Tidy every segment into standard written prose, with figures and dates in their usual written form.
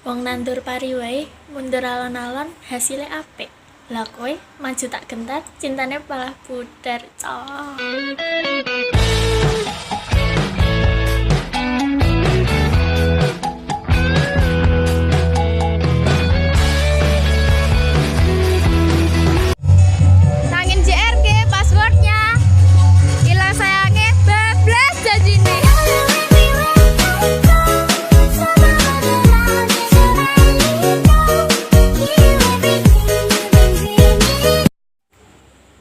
Wong nandur pari wae, mundur alon-alon, hasilnya apik. Lah kowe maju tak gentar, cintane malah pudar, cok. Tangin JRG passwordnya hilang sayangnya bablas janjine.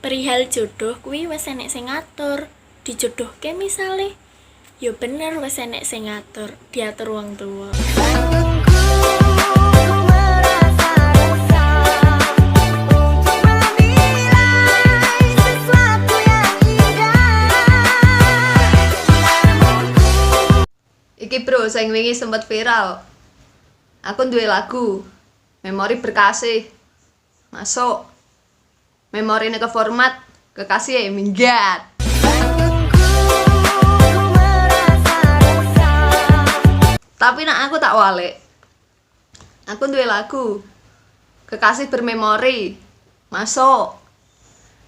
Perihal jodoh kuwi wis enek sing ngatur. Dijodohke misale, yo bener wis enek sing ngatur, diatur wong tuwa. Iki bro, sing wingi sempet viral. Aku duwe lagu Memori Berkasih. Masuk. Memorine ke format, kekasih minggat. Tapi nak aku tak walik. Aku duwe lagu Kekasih Bermemori. Masuk.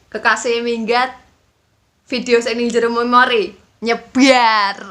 Kekasih minggat. Video sing ning jero memori nyebar.